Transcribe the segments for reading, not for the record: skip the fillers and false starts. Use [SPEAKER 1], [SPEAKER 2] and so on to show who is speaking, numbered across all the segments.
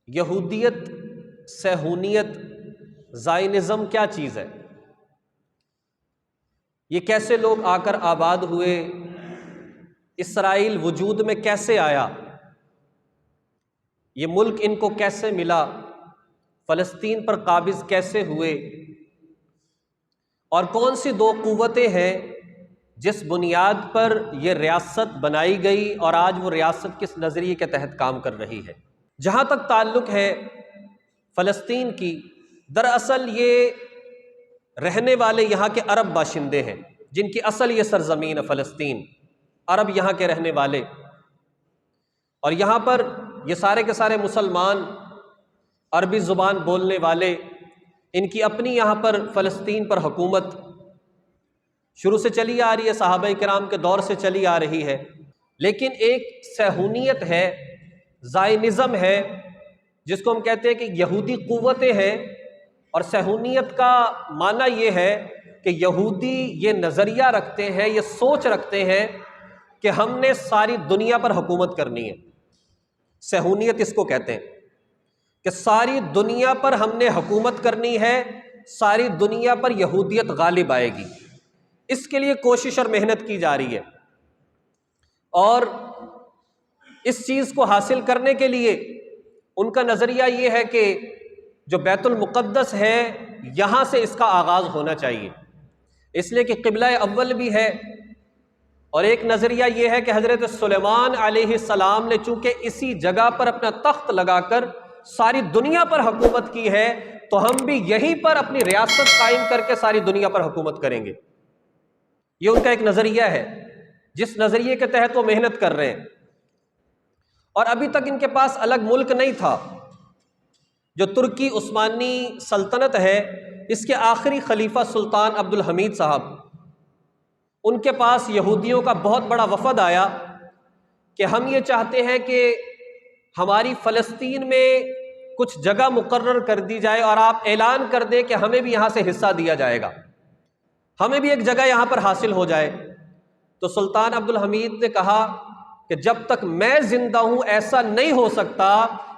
[SPEAKER 1] یہودیت، صہیونیت، زائنزم کیا چیز ہے؟ یہ کیسے لوگ آ کر آباد ہوئے؟ اسرائیل وجود میں کیسے آیا؟ یہ ملک ان کو کیسے ملا؟ فلسطین پر قابض کیسے ہوئے؟ اور کون سی دو قوتیں ہیں جس بنیاد پر یہ ریاست بنائی گئی اور آج وہ ریاست کس نظریے کے تحت کام کر رہی ہے؟ جہاں تک تعلق ہے فلسطین کی، دراصل یہ رہنے والے یہاں کے عرب باشندے ہیں جن کی اصل یہ سرزمین ہے فلسطین، عرب یہاں کے رہنے والے، اور یہاں پر یہ سارے کے سارے مسلمان، عربی زبان بولنے والے، ان کی اپنی یہاں پر فلسطین پر حکومت شروع سے چلی آ رہی ہے، صحابہ کرام کے دور سے چلی آ رہی ہے۔ لیکن ایک صہیونیت ہے، زائنزم ہے، جس کو ہم کہتے ہیں کہ یہودی قوتیں ہیں، اور صہیونیت کا معنی یہ ہے کہ یہودی یہ نظریہ رکھتے ہیں، یہ سوچ رکھتے ہیں کہ ہم نے ساری دنیا پر حکومت کرنی ہے۔ صہیونیت اس کو کہتے ہیں کہ ساری دنیا پر ہم نے حکومت کرنی ہے، ساری دنیا پر یہودیت غالب آئے گی۔ اس کے لیے کوشش اور محنت کی جا رہی ہے، اور اس چیز کو حاصل کرنے کے لیے ان کا نظریہ یہ ہے کہ جو بیت المقدس ہے یہاں سے اس کا آغاز ہونا چاہیے، اس لیے کہ قبلہ اول بھی ہے، اور ایک نظریہ یہ ہے کہ حضرت سلیمان علیہ السلام نے چونکہ اسی جگہ پر اپنا تخت لگا کر ساری دنیا پر حکومت کی ہے، تو ہم بھی یہیں پر اپنی ریاست قائم کر کے ساری دنیا پر حکومت کریں گے۔ یہ ان کا ایک نظریہ ہے جس نظریے کے تحت وہ محنت کر رہے ہیں، اور ابھی تک ان کے پاس الگ ملک نہیں تھا۔ جو ترکی عثمانی سلطنت ہے، اس کے آخری خلیفہ سلطان عبد الحمید صاحب، ان کے پاس یہودیوں کا بہت بڑا وفد آیا کہ ہم یہ چاہتے ہیں کہ ہماری فلسطین میں کچھ جگہ مقرر کر دی جائے اور آپ اعلان کر دیں کہ ہمیں بھی یہاں سے حصہ دیا جائے گا، ہمیں بھی ایک جگہ یہاں پر حاصل ہو جائے۔ تو سلطان عبد الحمید نے کہا کہ جب تک میں زندہ ہوں ایسا نہیں ہو سکتا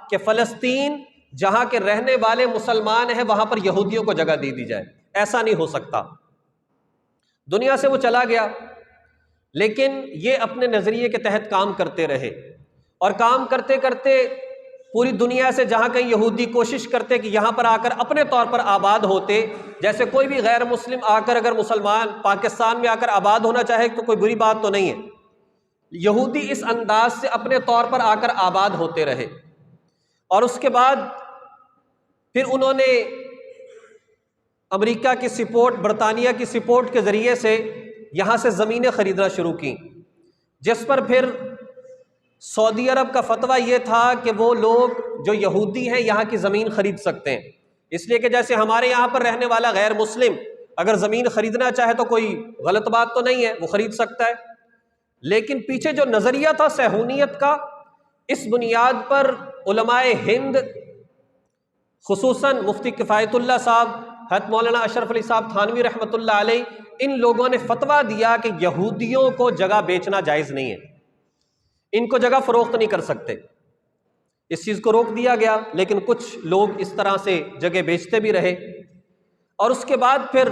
[SPEAKER 1] کہ فلسطین جہاں کے رہنے والے مسلمان ہیں وہاں پر یہودیوں کو جگہ دے دی جائے، ایسا نہیں ہو سکتا۔ دنیا سے وہ چلا گیا، لیکن یہ اپنے نظریے کے تحت کام کرتے رہے، اور کام کرتے کرتے پوری دنیا سے جہاں کہیں یہودی کوشش کرتے کہ یہاں پر آ کر اپنے طور پر آباد ہوتے، جیسے کوئی بھی غیر مسلم آ کر اگر مسلمان پاکستان میں آ کر آباد ہونا چاہے تو کوئی بری بات تو نہیں ہے، یہودی اس انداز سے اپنے طور پر آ کر آباد ہوتے رہے، اور اس کے بعد پھر انہوں نے امریکہ کی سپورٹ، برطانیہ کی سپورٹ کے ذریعے سے یہاں سے زمینیں خریدنا شروع کی، جس پر پھر سعودی عرب کا فتویٰ یہ تھا کہ وہ لوگ جو یہودی ہیں یہاں کی زمین خرید سکتے ہیں، اس لیے کہ جیسے ہمارے یہاں پر رہنے والا غیر مسلم اگر زمین خریدنا چاہے تو کوئی غلط بات تو نہیں ہے، وہ خرید سکتا ہے۔ لیکن پیچھے جو نظریہ تھا صہیونیت کا، اس بنیاد پر علماء ہند، خصوصاً مفتی کفایت اللہ صاحب، حضرت مولانا اشرف علی صاحب تھانوی رحمۃ اللہ علیہ، ان لوگوں نے فتویٰ دیا کہ یہودیوں کو جگہ بیچنا جائز نہیں ہے، ان کو جگہ فروخت نہیں کر سکتے۔ اس چیز کو روک دیا گیا، لیکن کچھ لوگ اس طرح سے جگہ بیچتے بھی رہے، اور اس کے بعد پھر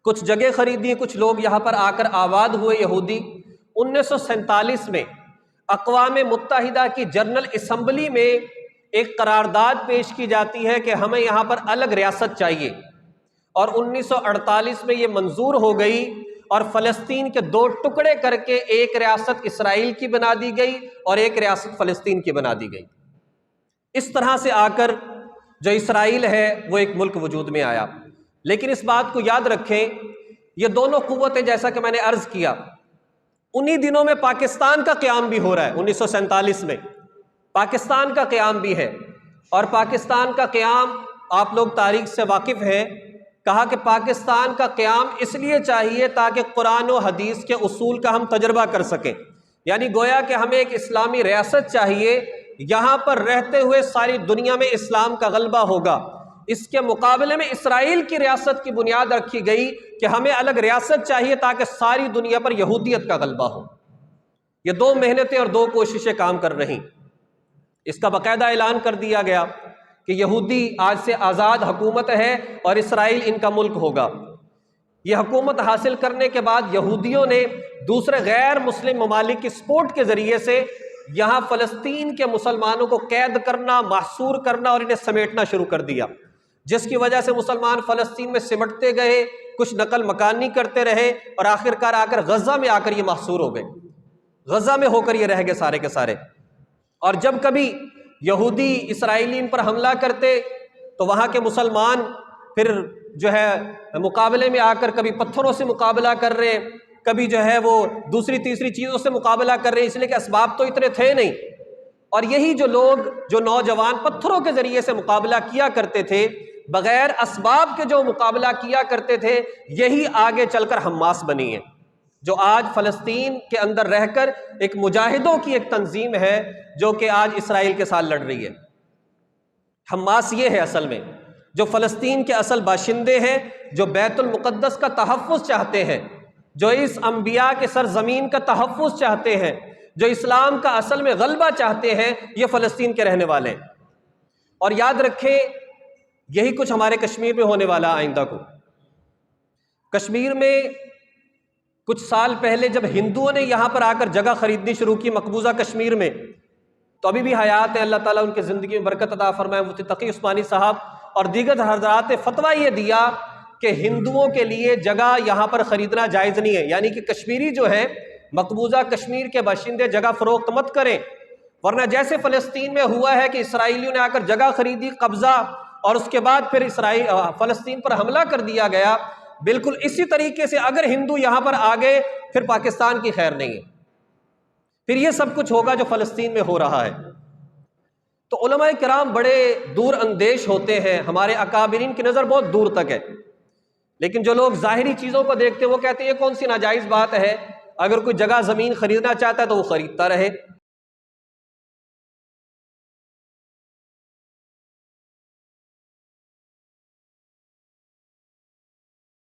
[SPEAKER 1] کچھ جگہ خریدی، کچھ لوگ یہاں پر آ کر آباد ہوئے یہودی۔ 1947 میں اقوام متحدہ کی جنرل اسمبلی میں ایک قرارداد پیش کی جاتی ہے کہ ہمیں یہاں پر الگ ریاست چاہیے، اور 1948 میں یہ منظور ہو گئی، اور فلسطین کے 2 ٹکڑے کر کے ایک ریاست اسرائیل کی بنا دی گئی اور ایک ریاست فلسطین کی بنا دی گئی۔ اس طرح سے آ کر جو اسرائیل ہے وہ ایک ملک وجود میں آیا۔ لیکن اس بات کو یاد رکھیں، یہ دونوں قوتیں جیسا کہ میں نے عرض کیا، انہی دنوں میں پاکستان کا قیام بھی ہو رہا ہے۔ 1947 میں پاکستان کا قیام بھی ہے، اور پاکستان کا قیام آپ لوگ تاریخ سے واقف ہیں، کہا کہ پاکستان کا قیام اس لیے چاہیے تاکہ قرآن و حدیث کے اصول کا ہم تجربہ کر سکیں، یعنی گویا کہ ہمیں ایک اسلامی ریاست چاہیے، یہاں پر رہتے ہوئے ساری دنیا میں اسلام کا غلبہ ہوگا۔ اس کے مقابلے میں اسرائیل کی ریاست کی بنیاد رکھی گئی کہ ہمیں الگ ریاست چاہیے تاکہ ساری دنیا پر یہودیت کا غلبہ ہو۔ یہ 2 محنتیں اور 2 کوششیں کام کر رہی۔ اس کا باقاعدہ اعلان کر دیا گیا کہ یہودی آج سے آزاد حکومت ہے اور اسرائیل ان کا ملک ہوگا۔ یہ حکومت حاصل کرنے کے بعد یہودیوں نے دوسرے غیر مسلم ممالک کی سپورٹ کے ذریعے سے یہاں فلسطین کے مسلمانوں کو قید کرنا، محصور کرنا اور انہیں سمیٹنا شروع کر دیا، جس کی وجہ سے مسلمان فلسطین میں سمٹتے گئے، کچھ نقل مکانی کرتے رہے اور آخرکار آ کر غزہ میں آ کر یہ محصور ہو گئے، غزہ میں ہو کر یہ رہ گئے سارے کے سارے۔ اور جب کبھی یہودی اسرائیلین پر حملہ کرتے تو وہاں کے مسلمان پھر جو ہے مقابلے میں آ کر کبھی پتھروں سے مقابلہ کر رہے ہیں، کبھی جو ہے وہ دوسری تیسری چیزوں سے مقابلہ کر رہے ہیں، اس لیے کہ اسباب تو اتنے تھے نہیں۔ اور یہی جو لوگ، جو نوجوان پتھروں کے ذریعے سے مقابلہ کیا کرتے تھے، بغیر اسباب کے جو مقابلہ کیا کرتے تھے، یہی آگے چل کر حماس بنی ہے، جو آج فلسطین کے اندر رہ کر ایک مجاہدوں کی ایک تنظیم ہے جو کہ آج اسرائیل کے ساتھ لڑ رہی ہے۔ حماس یہ ہے اصل میں جو فلسطین کے اصل باشندے ہیں، جو بیت المقدس کا تحفظ چاہتے ہیں، جو اس انبیاء کے سرزمین کا تحفظ چاہتے ہیں، جو اسلام کا اصل میں غلبہ چاہتے ہیں، یہ فلسطین کے رہنے والے ہیں۔ اور یاد رکھیں یہی کچھ ہمارے کشمیر میں ہونے والا آئندہ کو۔ کشمیر میں کچھ سال پہلے جب ہندوؤں نے یہاں پر آ کر جگہ خریدنی شروع کی مقبوضہ کشمیر میں، تو ابھی بھی حیات ہیں، اللہ تعالیٰ ان کی زندگی میں برکت عطا فرمائے، مفتی تقی عثمانی صاحب اور دیگر حضرات نے فتویٰ یہ دیا کہ ہندوؤں کے لیے جگہ یہاں پر خریدنا جائز نہیں ہے، یعنی کہ کشمیری جو ہے، مقبوضہ کشمیر کے باشندے جگہ فروخت مت کریں، ورنہ جیسے فلسطین میں ہوا ہے کہ اسرائیلیوں نے آ کر جگہ خریدی، قبضہ، اور اس کے بعد پھر فلسطین پر حملہ کر دیا گیا، بالکل اسی طریقے سے اگر ہندو یہاں پر آ گئے پھر پاکستان کی خیر نہیں ہے، پھر یہ سب کچھ ہوگا جو فلسطین میں ہو رہا ہے۔ تو علماء کرام بڑے دور اندیش ہوتے ہیں، ہمارے اکابرین کی نظر بہت دور تک ہے، لیکن جو لوگ ظاہری چیزوں کو دیکھتے ہیں وہ کہتے ہیں یہ کون سی ناجائز بات ہے، اگر کوئی جگہ زمین خریدنا چاہتا ہے تو وہ خریدتا رہے،